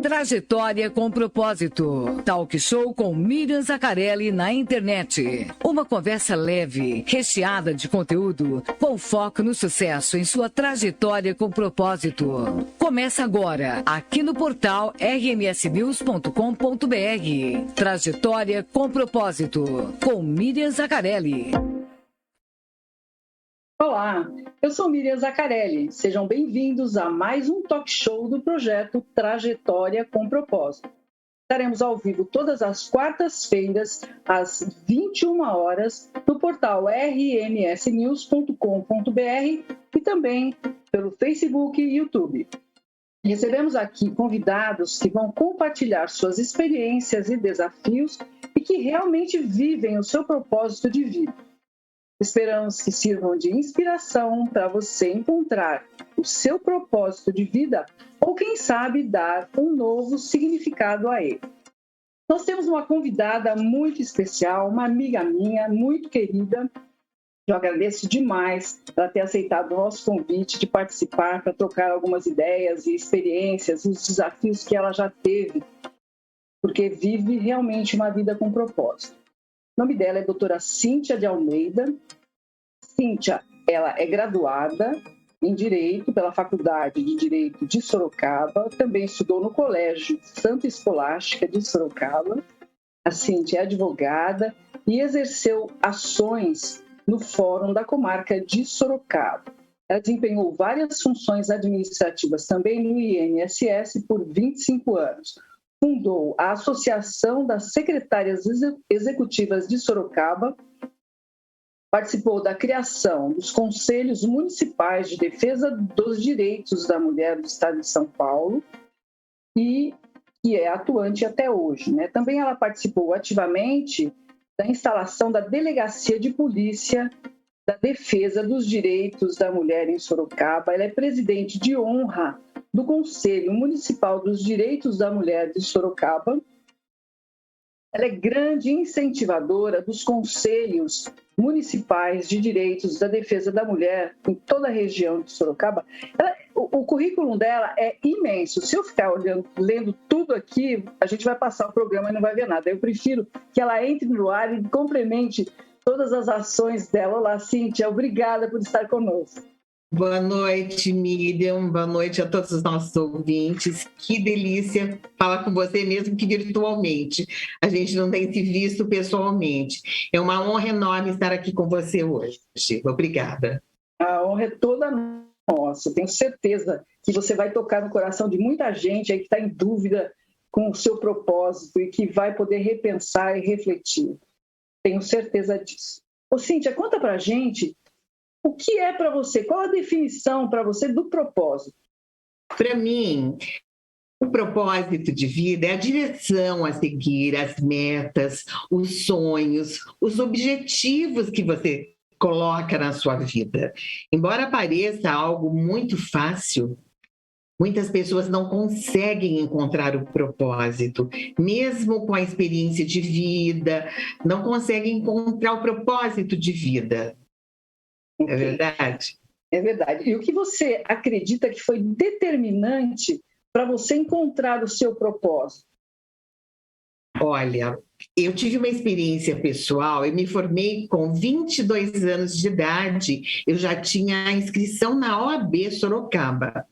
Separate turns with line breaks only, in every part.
Trajetória com propósito. Talk show com Miriam Zaccarelli na internet. Uma conversa leve, recheada de conteúdo, com foco no sucesso em sua trajetória com propósito. Começa agora, aqui no portal rmsnews.com.br. Trajetória com propósito, com Miriam Zaccarelli.
Olá, eu sou Miriam Zaccarelli. Sejam bem-vindos a mais um talk show do projeto Trajetória com Propósito. Estaremos ao vivo todas as quartas-feiras, às 21 horas, no portal rmsnews.com.br e também pelo Facebook e YouTube. Recebemos aqui convidados que vão compartilhar suas experiências e desafios e que realmente vivem o seu propósito de vida. Esperamos que sirvam de inspiração para você encontrar o seu propósito de vida ou, quem sabe, dar um novo significado a ele. Nós temos uma convidada muito especial, uma amiga minha, muito querida. Eu agradeço demais ela ter aceitado o nosso convite de participar para trocar algumas ideias e experiências e os desafios que ela já teve, porque vive realmente uma vida com propósito. O nome dela é doutora Cíntia de Almeida. Cíntia, ela é graduada em Direito pela Faculdade de Direito de Sorocaba, também estudou no Colégio Santa Escolástica de Sorocaba. A Cíntia é advogada e exerceu ações no Fórum da Comarca de Sorocaba. Ela desempenhou várias funções administrativas também no INSS por 25 anos. Fundou a Associação das Secretárias Executivas de Sorocaba, participou da criação dos Conselhos Municipais de Defesa dos Direitos da Mulher do Estado de São Paulo e que é atuante até hoje, né? Também ela participou ativamente da instalação da Delegacia de Polícia da Defesa dos Direitos da Mulher em Sorocaba. Ela é presidente de honra do Conselho Municipal dos Direitos da Mulher de Sorocaba. Ela é grande incentivadora dos conselhos municipais de direitos da defesa da mulher em toda a região de Sorocaba. O currículo dela é imenso. Se eu ficar lendo tudo aqui, a gente vai passar o programa e não vai ver nada. Eu prefiro que ela entre no ar e complemente todas as ações dela. Olá, Cíntia, obrigada por estar conosco.
Boa noite, Miriam. Boa noite a todos os nossos ouvintes. Que delícia falar com você, mesmo que virtualmente. A gente não tem se visto pessoalmente. É uma honra enorme estar aqui com você hoje. Obrigada.
A honra é toda nossa. Tenho certeza que você vai tocar no coração de muita gente aí que está em dúvida com o seu propósito e que vai poder repensar e refletir. Tenho certeza disso. Ô, Cíntia, conta pra gente o que é para você, qual a definição para você do propósito?
Para mim, o propósito de vida é a direção a seguir, as metas, os sonhos, os objetivos que você coloca na sua vida. Embora pareça algo muito fácil, muitas pessoas não conseguem encontrar o propósito, mesmo com a experiência de vida, não conseguem encontrar o propósito de vida. É verdade?
É verdade. E o que você acredita que foi determinante para você encontrar o seu propósito?
Olha, eu tive uma experiência pessoal, eu me formei com 22 anos de idade, eu já tinha a inscrição na OAB Sorocaba.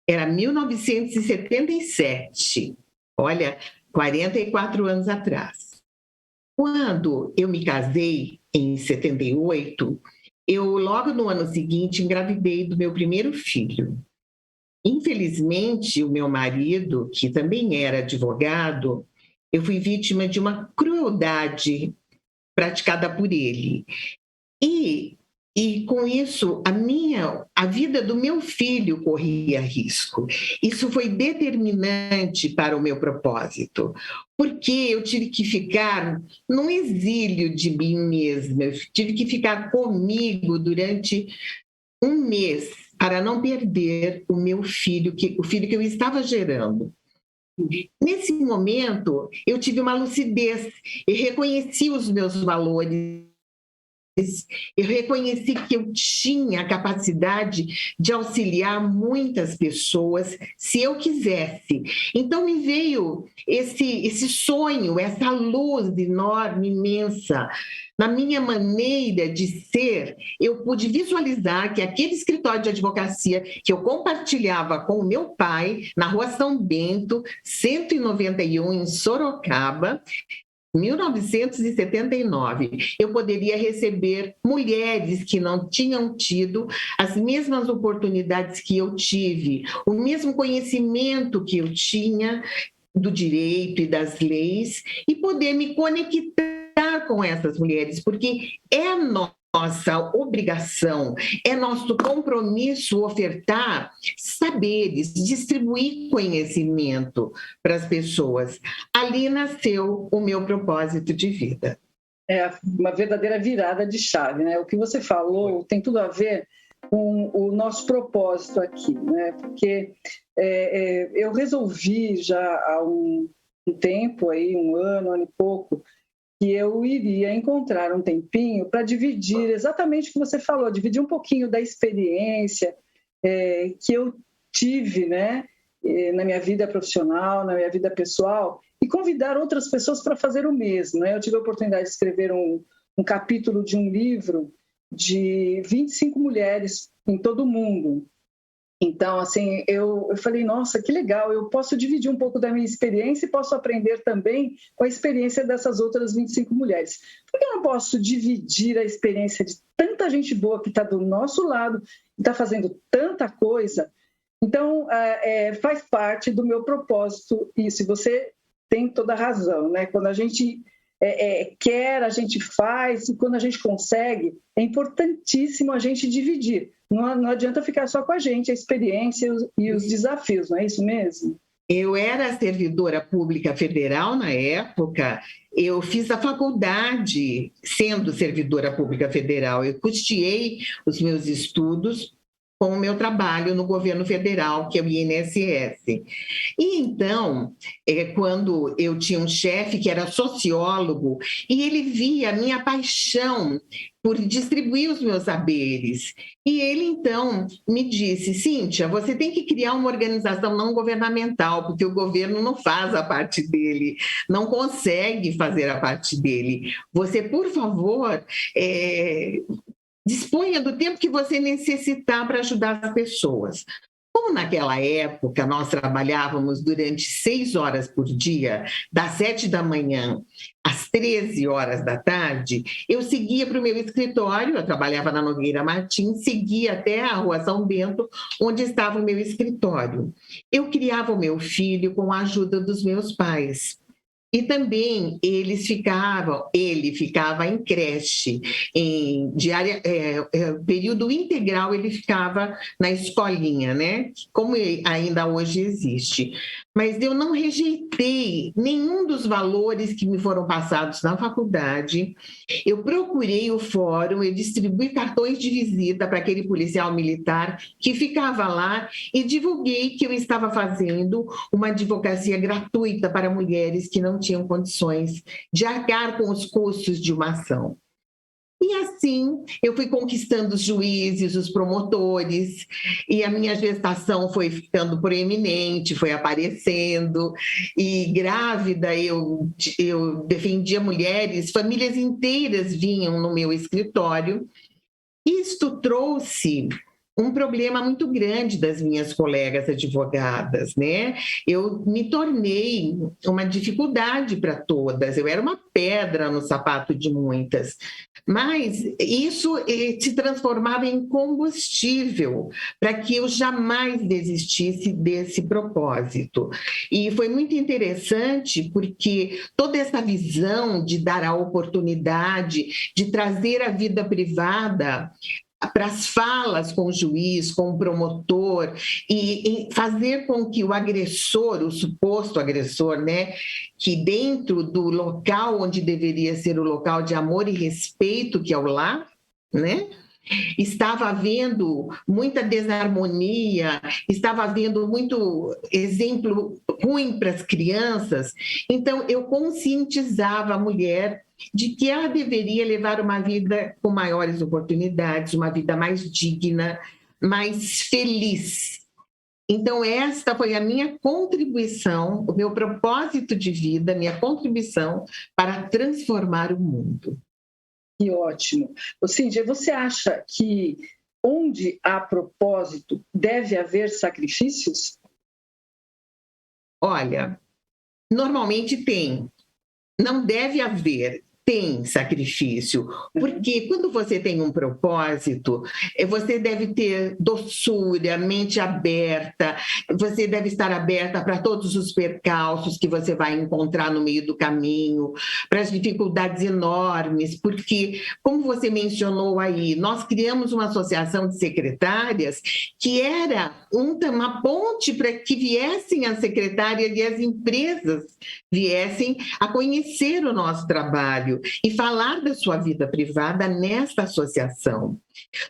Era 1977, olha, 44 anos atrás. Quando eu me casei, em 78, eu, logo no ano seguinte, engravidei do meu primeiro filho. Infelizmente, o meu marido, que também era advogado, eu fui vítima de uma crueldade praticada por ele. E com isso, a vida do meu filho corria risco. Isso foi determinante para o meu propósito, porque eu tive que ficar num exílio de mim mesma, eu tive que ficar comigo durante um mês para não perder o meu filho, o filho que eu estava gerando. Nesse momento, eu tive uma lucidez e reconheci os meus valores eu reconheci que eu tinha a capacidade de auxiliar muitas pessoas se eu quisesse. Então me veio esse sonho, essa luz enorme, imensa. Na minha maneira de ser, eu pude visualizar que aquele escritório de advocacia que eu compartilhava com o meu pai, na Rua São Bento, 191, em Sorocaba, 1979, eu poderia receber mulheres que não tinham tido as mesmas oportunidades que eu tive, o mesmo conhecimento que eu tinha do direito e das leis, e poder me conectar com essas mulheres, porque é nossa obrigação, é nosso compromisso ofertar saberes, distribuir conhecimento para as pessoas. Ali nasceu o meu propósito de vida.
É uma verdadeira virada de chave, né? O que você falou tem tudo a ver com o nosso propósito aqui, né? Porque eu resolvi já há um tempo, aí, um ano e pouco, que eu iria encontrar um tempinho para dividir exatamente o que você falou, dividir um pouquinho da experiência que eu tive, né, na minha vida profissional, na minha vida pessoal, e convidar outras pessoas para fazer o mesmo, né? Eu tive a oportunidade de escrever um capítulo de um livro de 25 mulheres em todo o mundo. Então, assim, eu falei, nossa, que legal, eu posso dividir um pouco da minha experiência e posso aprender também com a experiência dessas outras 25 mulheres. Por que eu não posso dividir a experiência de tanta gente boa que está do nosso lado, e está fazendo tanta coisa? Então, faz parte do meu propósito isso, e você tem toda a razão, né? Quando a gente quer, a gente faz, e quando a gente consegue, é importantíssimo a gente dividir. Não adianta ficar só com a gente, a experiência e os desafios, não é isso mesmo?
Eu era servidora pública federal na época, eu fiz a faculdade sendo servidora pública federal, eu custeei os meus estudos com o meu trabalho no governo federal, que é o INSS. E então, quando eu tinha um chefe que era sociólogo, e ele via a minha paixão por distribuir os meus saberes. E ele, então, me disse, Cíntia, você tem que criar uma organização não governamental, porque o governo não faz a parte dele, não consegue fazer a parte dele. Você, por favor, disponha do tempo que você necessitar para ajudar as pessoas. Como naquela época nós trabalhávamos durante 6 horas por dia, das 7 da manhã às 13 horas da tarde, eu seguia para o meu escritório, eu trabalhava na Nogueira Martins, seguia até a Rua São Bento, onde estava o meu escritório. Eu criava o meu filho com a ajuda dos meus pais. E também ele ficava em creche, em período integral ele ficava na escolinha, né? Como ainda hoje existe. Mas eu não rejeitei nenhum dos valores que me foram passados na faculdade. Eu procurei o fórum, eu distribuí cartões de visita para aquele policial militar que ficava lá e divulguei que eu estava fazendo uma advocacia gratuita para mulheres que não tinham condições de arcar com os custos de uma ação. E assim, eu fui conquistando os juízes, os promotores, e a minha gestação foi ficando proeminente, foi aparecendo, e grávida eu defendia mulheres, famílias inteiras vinham no meu escritório. Isto trouxe um problema muito grande das minhas colegas advogadas, né? Eu me tornei uma dificuldade para todas, eu era uma pedra no sapato de muitas, mas isso se transformava em combustível para que eu jamais desistisse desse propósito. E foi muito interessante porque toda essa visão de dar a oportunidade, de trazer a vida privada para as falas com o juiz, com o promotor, e fazer com que o agressor, o suposto agressor, né, que dentro do local onde deveria ser o local de amor e respeito, que é o lar, né, estava havendo muita desarmonia, estava havendo muito exemplo ruim para as crianças. Então, eu conscientizava a mulher de que ela deveria levar uma vida com maiores oportunidades, uma vida mais digna, mais feliz. Então, esta foi a minha contribuição, o meu propósito de vida, minha contribuição para transformar o mundo.
Que ótimo. Cíntia, você acha que onde há propósito deve haver sacrifícios?
Olha, normalmente tem. Não deve haver. Tem sacrifício, porque quando você tem um propósito, você deve ter doçura, mente aberta, você deve estar aberta para todos os percalços que você vai encontrar no meio do caminho, para as dificuldades enormes, porque, como você mencionou aí, nós criamos uma associação de secretárias que era uma ponte para que viessem as secretárias e as empresas viessem a conhecer o nosso trabalho e falar da sua vida privada nesta associação.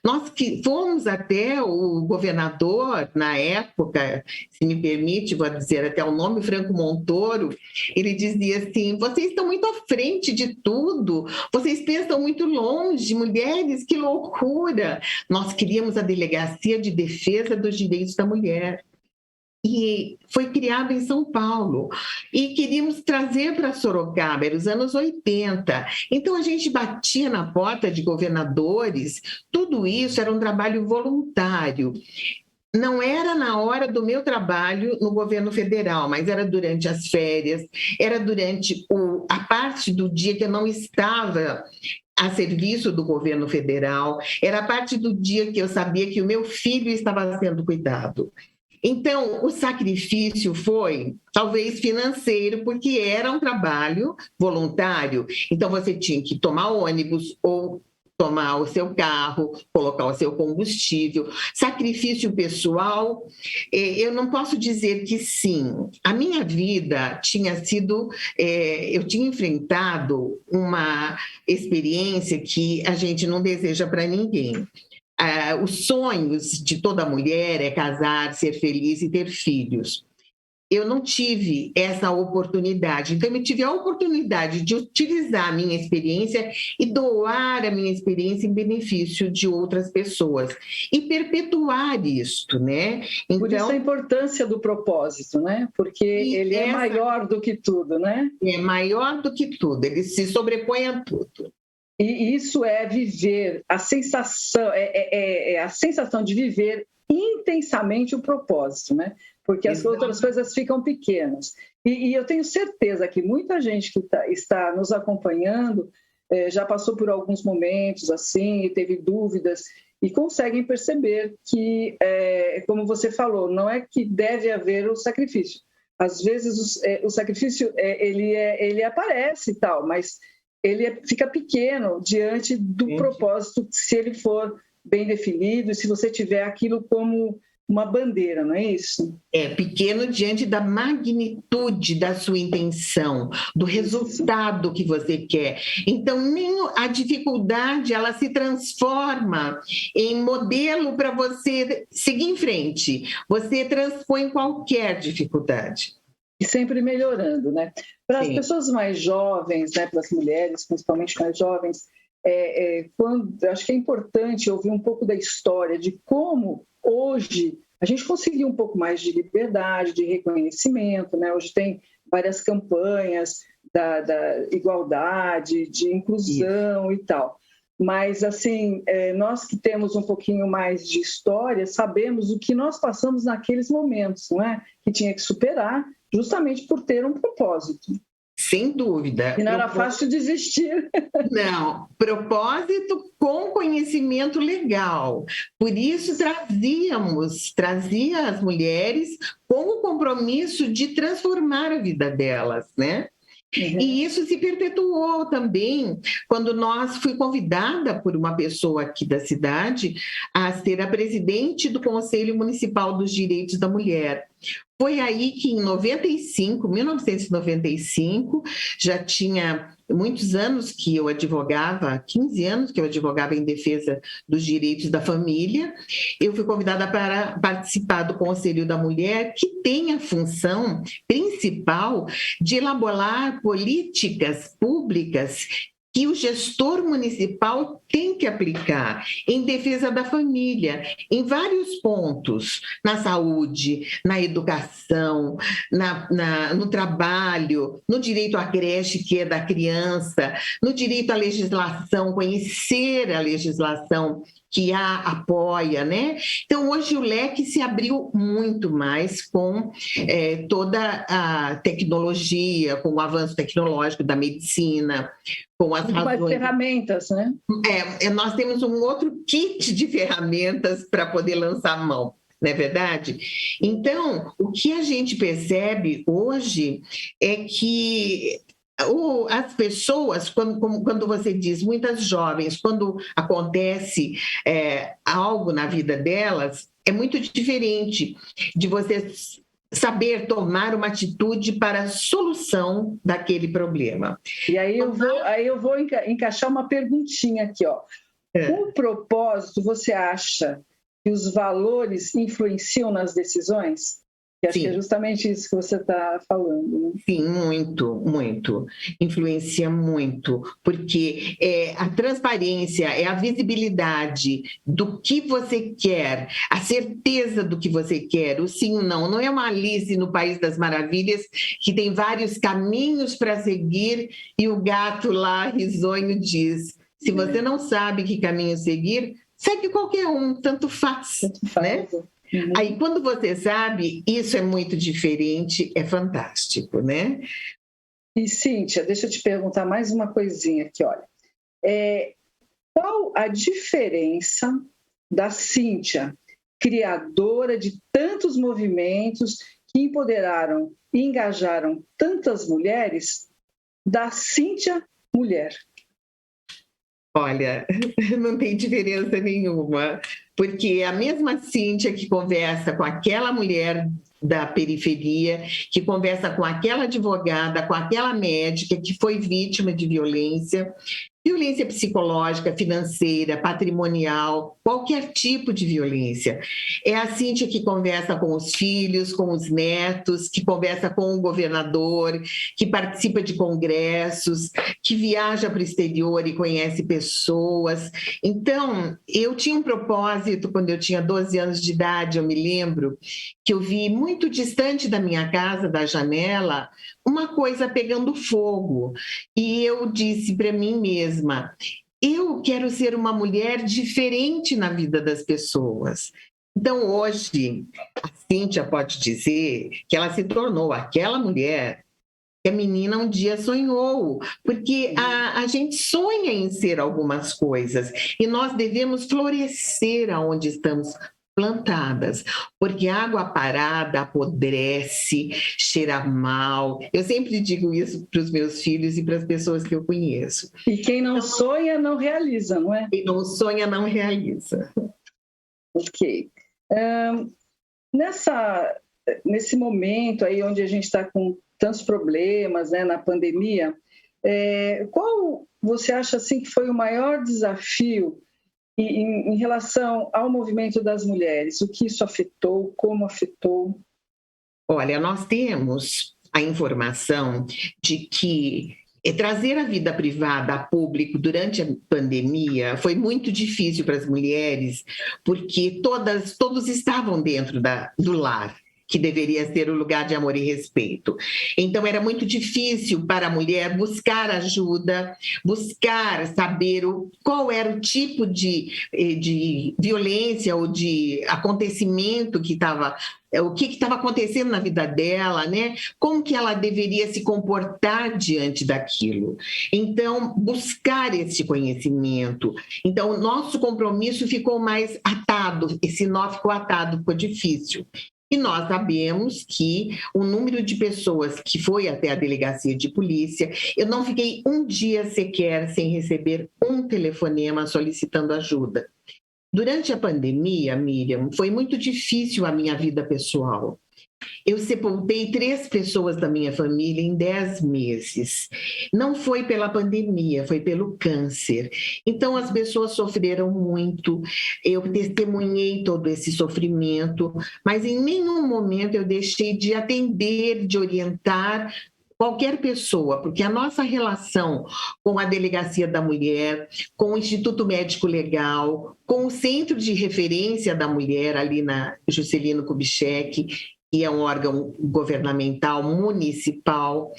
Nós que fomos até o governador, na época, se me permite, vou dizer até o nome, Franco Montoro, ele dizia assim, vocês estão muito à frente de tudo, vocês pensam muito longe, mulheres, que loucura! Nós criamos a Delegacia de Defesa dos Direitos da Mulher, e foi criado em São Paulo, e queríamos trazer para Sorocaba, era os anos 80. Então, a gente batia na porta de governadores, tudo isso era um trabalho voluntário. Não era na hora do meu trabalho no governo federal, mas era durante as férias, era durante a parte do dia que eu não estava a serviço do governo federal, era a parte do dia que eu sabia que o meu filho estava sendo cuidado. Então, o sacrifício foi, talvez, financeiro, porque era um trabalho voluntário. Então, você tinha que tomar ônibus ou tomar o seu carro, colocar o seu combustível. Sacrifício pessoal, eu não posso dizer que sim. A minha vida tinha sido... eu tinha enfrentado uma experiência que a gente não deseja para ninguém. Os sonhos de toda mulher é casar, ser feliz e ter filhos. Eu não tive essa oportunidade. Então, eu tive a oportunidade de utilizar a minha experiência e doar a minha experiência em benefício de outras pessoas. E perpetuar isto, né?
Então, por isso a importância do propósito, né? Porque ele é maior do que tudo, né?
É maior do que tudo, ele se sobrepõe a tudo.
E isso é viver, a sensação, a sensação de viver intensamente o propósito, né? Porque as outras coisas ficam pequenas. E eu tenho certeza que muita gente que está nos acompanhando já passou por alguns momentos assim, e teve dúvidas, e conseguem perceber que, como você falou, não é que deve haver o sacrifício. Às vezes o sacrifício ele aparece e tal, mas ele fica pequeno diante do propósito, se ele for bem definido e se você tiver aquilo como uma bandeira, não é isso?
É pequeno diante da magnitude da sua intenção, do resultado que você quer. Então, nem a dificuldade, ela se transforma em modelo para você seguir em frente. Você transpõe qualquer dificuldade.
E sempre melhorando, né? Para as pessoas mais jovens, né, para as mulheres, principalmente mais jovens, acho que é importante ouvir um pouco da história de como hoje a gente conseguiu um pouco mais de liberdade, de reconhecimento, né? Hoje tem várias campanhas da igualdade, de inclusão e tal. Mas, assim, nós que temos um pouquinho mais de história, sabemos o que nós passamos naqueles momentos, não é? Que tinha que superar, justamente por ter um propósito.
Sem dúvida.
E não era fácil desistir.
Não, propósito com conhecimento legal. Por isso trazia as mulheres com o compromisso de transformar a vida delas, né? Uhum. E isso se perpetuou também quando fui convidada por uma pessoa aqui da cidade a ser a presidente do Conselho Municipal dos Direitos da Mulher. Foi aí que em 1995, já tinha muitos anos que eu advogava, 15 anos que eu advogava em defesa dos direitos da família. Eu fui convidada para participar do Conselho da Mulher, que tem a função principal de elaborar políticas públicas que o gestor municipal tem que aplicar em defesa da família, em vários pontos, na saúde, na educação, no trabalho, no direito à creche, que é da criança, no direito à legislação, conhecer a legislação que a apoia, né? Então, hoje o leque se abriu muito mais com toda a tecnologia, com o avanço tecnológico da medicina, com as razões...
Mais ferramentas, né?
Nós temos um outro kit de ferramentas para poder lançar a mão, não é verdade? Então, o que a gente percebe hoje é que as pessoas, quando você diz, muitas jovens, quando acontece algo na vida delas, é muito diferente de você saber tomar uma atitude para a solução daquele problema.
E aí eu vou encaixar uma perguntinha aqui, ó. Com propósito, você acha que os valores influenciam nas decisões? Que acho que é justamente isso que você está falando, né?
Sim, muito, muito. Influencia muito, porque a transparência, é a visibilidade do que você quer, a certeza do que você quer, o sim ou não. Não é uma Alice no País das Maravilhas, que tem vários caminhos para seguir e o gato lá, risonho, diz: se você não sabe que caminho seguir, segue qualquer um, tanto faz, né? Uhum. Aí, quando você sabe, isso é muito diferente, é fantástico, né?
E, Cíntia, deixa eu te perguntar mais uma coisinha aqui, olha. Qual a diferença da Cíntia, criadora de tantos movimentos que empoderaram e engajaram tantas mulheres, da Cíntia mulher?
Olha, não tem diferença nenhuma, porque a mesma Cíntia que conversa com aquela mulher da periferia, que conversa com aquela advogada, com aquela médica que foi vítima de violência psicológica, financeira, patrimonial, qualquer tipo de violência. É a Cíntia que conversa com os filhos, com os netos, que conversa com o governador, que participa de congressos, que viaja para o exterior e conhece pessoas. Então, eu tinha um propósito quando eu tinha 12 anos de idade, eu me lembro, que eu vi muito distante da minha casa, da janela, uma coisa pegando fogo. E eu disse para mim mesma, eu quero ser uma mulher diferente na vida das pessoas. Então, hoje, a Cíntia pode dizer que ela se tornou aquela mulher que a menina um dia sonhou, porque a gente sonha em ser algumas coisas e nós devemos florescer aonde estamos plantadas, porque água parada apodrece, cheira mal. Eu sempre digo isso para os meus filhos e para as pessoas que eu conheço.
E quem não sonha, não realiza, não é?
Quem não sonha, não realiza.
Ok. Nesse momento aí onde a gente está com tantos problemas, né, na pandemia, qual você acha assim, que foi o maior desafio em relação ao movimento das mulheres? O que isso afetou? Como afetou?
Olha, nós temos a informação de que trazer a vida privada a público durante a pandemia foi muito difícil para as mulheres, porque todos estavam dentro do lar, que deveria ser o lugar de amor e respeito. Então, era muito difícil para a mulher buscar ajuda, buscar saber qual era o tipo de violência ou de acontecimento que estava... O que estava acontecendo na vida dela, né? Como que ela deveria se comportar diante daquilo. Então, buscar esse conhecimento. Então, o nosso compromisso ficou mais atado, esse nó ficou atado, ficou difícil. E nós sabemos que o número de pessoas que foi até a delegacia de polícia, eu não fiquei um dia sequer sem receber um telefonema solicitando ajuda. Durante a pandemia, Miriam, foi muito difícil a minha vida pessoal. Eu sepultei 3 pessoas da minha família em 10 meses. Não foi pela pandemia, foi pelo câncer. Então, as pessoas sofreram muito, eu testemunhei todo esse sofrimento, mas em nenhum momento eu deixei de atender, de orientar qualquer pessoa, porque a nossa relação com a Delegacia da Mulher, com o Instituto Médico Legal, com o Centro de Referência da Mulher, ali na Juscelino Kubitschek, que é um órgão governamental municipal,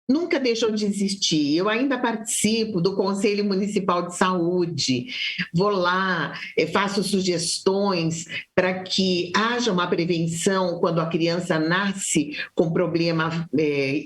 nunca deixou de existir. Eu ainda participo do Conselho Municipal de Saúde, vou lá, faço sugestões para que haja uma prevenção quando a criança nasce com problema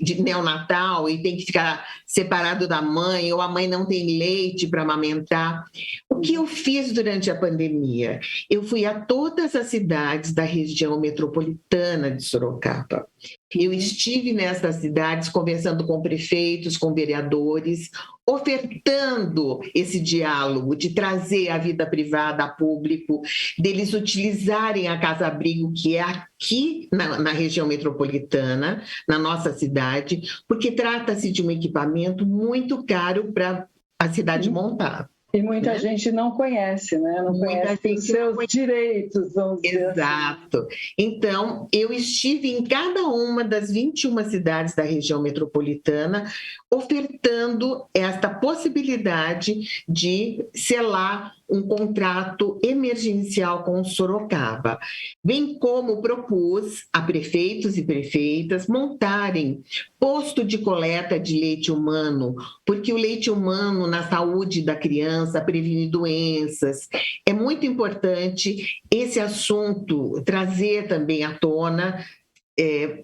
de neonatal e tem que ficar separado da mãe, ou a mãe não tem leite para amamentar. O que eu fiz durante a pandemia? Eu fui a todas as cidades da região metropolitana de Sorocaba. Eu estive nessas cidades conversando com prefeitos, com vereadores, ofertando esse diálogo de trazer a vida privada a público, deles utilizarem a casa-abrigo, que é aqui na região metropolitana, na nossa cidade, porque trata-se de um equipamento muito caro para a cidade montar.
E muita gente não conhece, né? Não conhece os seus direitos, vamos dizer assim.
Exato. Então, eu estive em cada uma das 21 cidades da região metropolitana ofertando esta possibilidade de selar um contrato emergencial com Sorocaba, bem como propus a prefeitos e prefeitas montarem posto de coleta de leite humano, porque o leite humano na saúde da criança previne doenças. É muito importante esse assunto trazer também à tona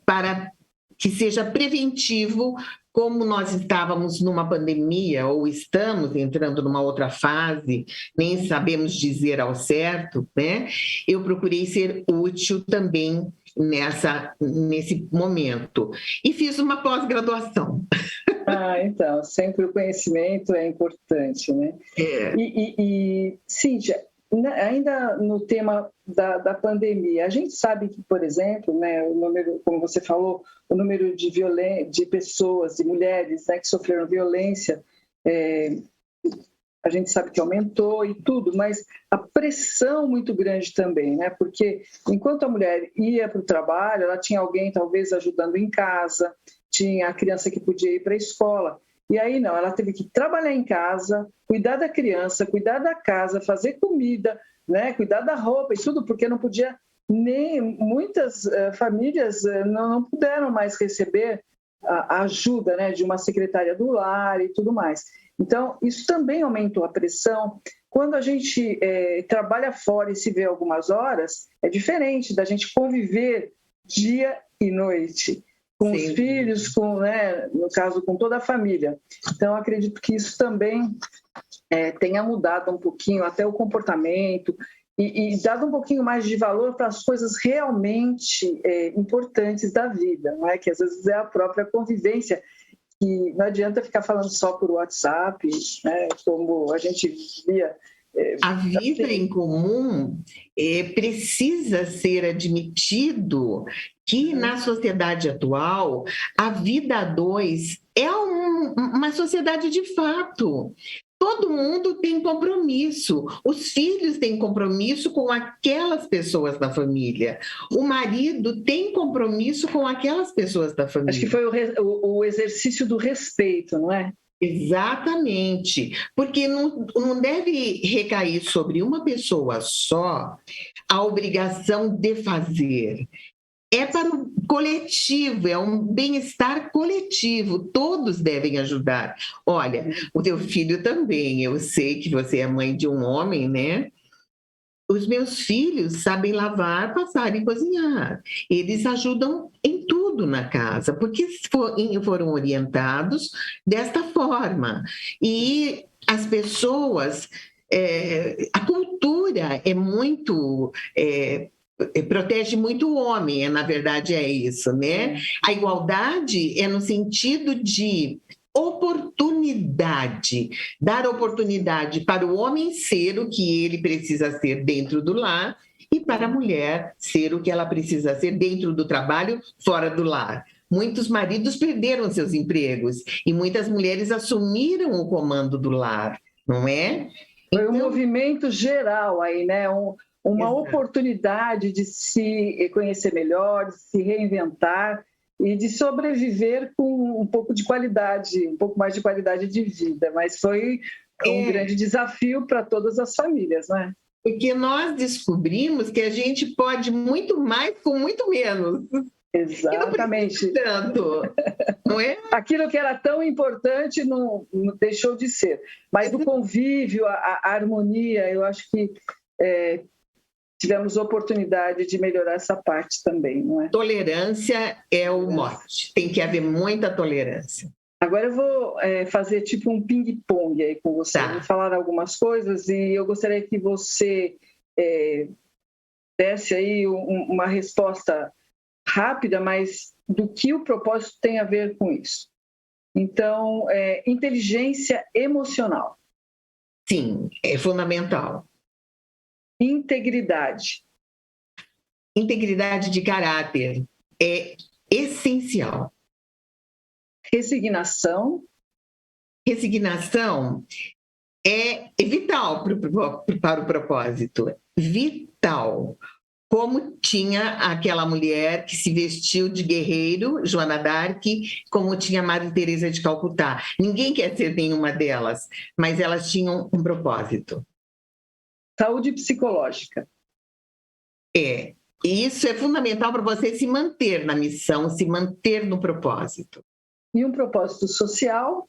para que seja preventivo. Como nós estávamos numa pandemia, ou estamos entrando numa outra fase, nem sabemos dizer ao certo, né? Eu procurei ser útil também nesse momento. E fiz uma pós-graduação.
Então, sempre o conhecimento é importante, né? E Cíntia, ainda no tema da pandemia, a gente sabe que, por exemplo, né, o número, como você falou, o número de pessoas, de mulheres, né, que sofreram violência, a gente sabe que aumentou e tudo, mas a pressão muito grande também, né? Porque enquanto a mulher ia para o trabalho, ela tinha alguém talvez ajudando em casa, tinha a criança que podia ir para a escola. E aí não, ela teve que trabalhar em casa, cuidar da criança, cuidar da casa, fazer comida, né? Cuidar da roupa e tudo, porque não podia nem... Muitas famílias não puderam mais receber a ajuda, né, de uma secretária do lar e tudo mais. Então, isso também aumentou a pressão. Quando a gente trabalha fora e se vê algumas horas, é diferente da gente conviver dia e noite com os filhos, né, no caso, com toda a família. Então, acredito que isso também tenha mudado um pouquinho até o comportamento e dado um pouquinho mais de valor para as coisas realmente importantes da vida, não é? Que às vezes é a própria convivência, que não adianta ficar falando só por WhatsApp, né, como a gente via.
A vida em comum precisa ser admitido que na sociedade atual a vida a dois é uma sociedade de fato. Todo mundo tem compromisso, os filhos têm compromisso com aquelas pessoas da família, o marido tem compromisso com aquelas pessoas da família.
Acho que foi o exercício do respeito, não é?
Exatamente, porque não deve recair sobre uma pessoa só a obrigação de fazer. É para o coletivo, é um bem-estar coletivo, todos devem ajudar. Olha, o teu filho também, eu sei que você é mãe de um homem, né? Os meus filhos sabem lavar, passar e cozinhar. Eles ajudam em tudo na casa, porque foram orientados desta forma. E as pessoas, a cultura é muito... protege muito o homem, na verdade é isso, né? A igualdade é no sentido de oportunidade, dar oportunidade para o homem ser o que ele precisa ser dentro do lar e para a mulher ser o que ela precisa ser dentro do trabalho, fora do lar. Muitos maridos perderam seus empregos e muitas mulheres assumiram o comando do lar, não é?
Foi um movimento geral aí, né? Uma
Exato.
Oportunidade de se conhecer melhor, de se reinventar e de sobreviver com um pouco de qualidade, um pouco mais de qualidade de vida. Mas foi um grande desafio para todas as famílias, né?
Porque nós descobrimos que a gente pode muito mais com muito menos.
Exatamente.
E não tanto, não é?
Aquilo que era tão importante não deixou de ser. Mas o convívio, a harmonia, eu acho que tivemos oportunidade de melhorar essa parte também, não é?
Tolerância é o mote. Tem que haver muita tolerância.
Agora eu vou fazer tipo um ping-pong aí com você.
Tá.
Vou falar algumas coisas e eu gostaria que você desse aí uma resposta rápida, mas do que o propósito tem a ver com isso. Então, inteligência emocional.
Sim, é fundamental.
Integridade.
Integridade de caráter é essencial.
Resignação.
Resignação é vital para o propósito. Vital. Como tinha aquela mulher que se vestiu de guerreiro, Joana d'Arc, como tinha Madre Teresa de Calcutá. Ninguém quer ser nenhuma delas, mas elas tinham um propósito.
Saúde psicológica.
Isso é fundamental para você se manter na missão, se manter no propósito.
E um propósito social.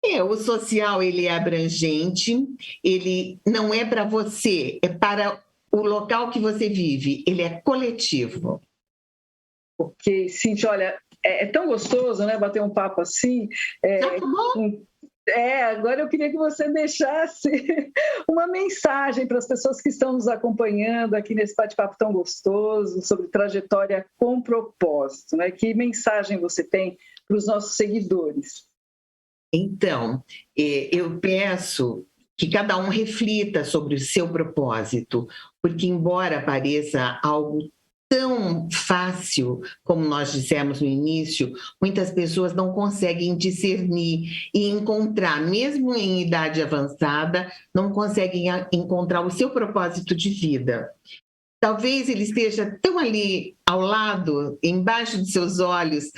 O social, ele é abrangente, ele não é para você, é para o local que você vive, ele é coletivo.
Ok, Cíntia, olha, é tão gostoso, né, bater um papo assim.
Tá bom?
Agora eu queria que você deixasse uma mensagem para as pessoas que estão nos acompanhando aqui nesse bate-papo tão gostoso sobre trajetória com propósito, né? Que mensagem você tem para os nossos seguidores?
Então, eu peço que cada um reflita sobre o seu propósito, porque embora pareça algo tão fácil, como nós dissemos no início, muitas pessoas não conseguem discernir e encontrar, mesmo em idade avançada, não conseguem encontrar o seu propósito de vida. Talvez ele esteja tão ali ao lado, embaixo dos seus olhos,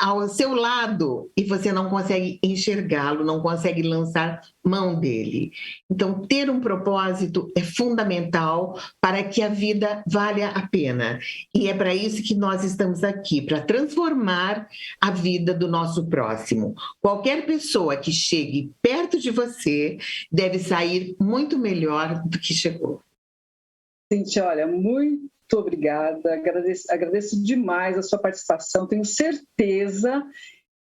ao seu lado, e você não consegue enxergá-lo, não consegue lançar mão dele. Então, ter um propósito é fundamental para que a vida valha a pena. E é para isso que nós estamos aqui, para transformar a vida do nosso próximo. Qualquer pessoa que chegue perto de você deve sair muito melhor do que chegou.
Cíntia, olha, muito obrigada, agradeço demais a sua participação, tenho certeza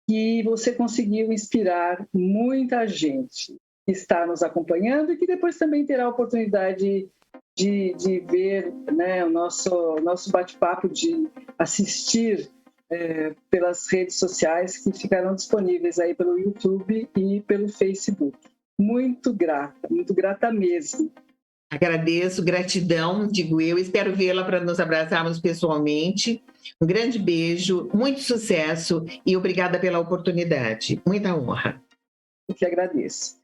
que você conseguiu inspirar muita gente que está nos acompanhando e que depois também terá a oportunidade de ver, né, o nosso bate-papo, de assistir pelas redes sociais que ficarão disponíveis aí pelo YouTube e pelo Facebook. Muito grata mesmo.
Agradeço, gratidão, digo eu. Espero vê-la para nos abraçarmos pessoalmente. Um grande beijo, muito sucesso e obrigada pela oportunidade. Muita honra.
Eu que agradeço.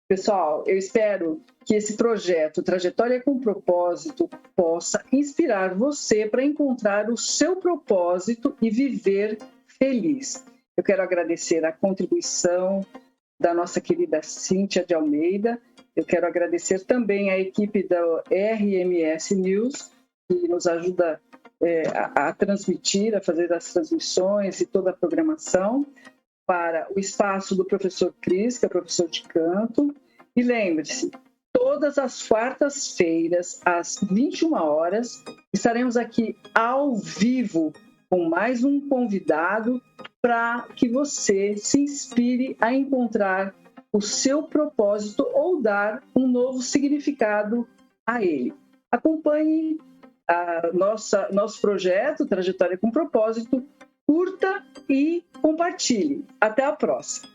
Pessoal, eu espero que esse projeto Trajetória com Propósito possa inspirar você para encontrar o seu propósito e viver feliz. Eu quero agradecer a contribuição da nossa querida Cíntia de Almeida. Eu quero agradecer também a equipe da RMS News, que nos ajuda a transmitir, a fazer as transmissões e toda a programação, para o espaço do professor Cris, que é professor de canto. E lembre-se, todas as quartas-feiras, às 21 horas, estaremos aqui ao vivo com mais um convidado para que você se inspire a encontrar o seu propósito ou dar um novo significado a ele. Acompanhe nosso projeto Trajetória com Propósito, curta e compartilhe. Até a próxima!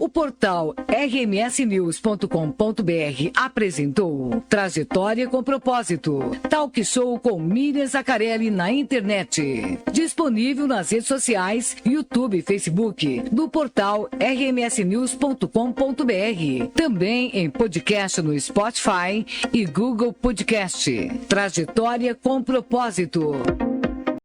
O portal rmsnews.com.br apresentou Trajetória com Propósito, talk show com Miriam Zaccarelli na internet. Disponível nas redes sociais, YouTube e Facebook, do portal rmsnews.com.br. Também em podcast no Spotify e Google Podcast. Trajetória com Propósito.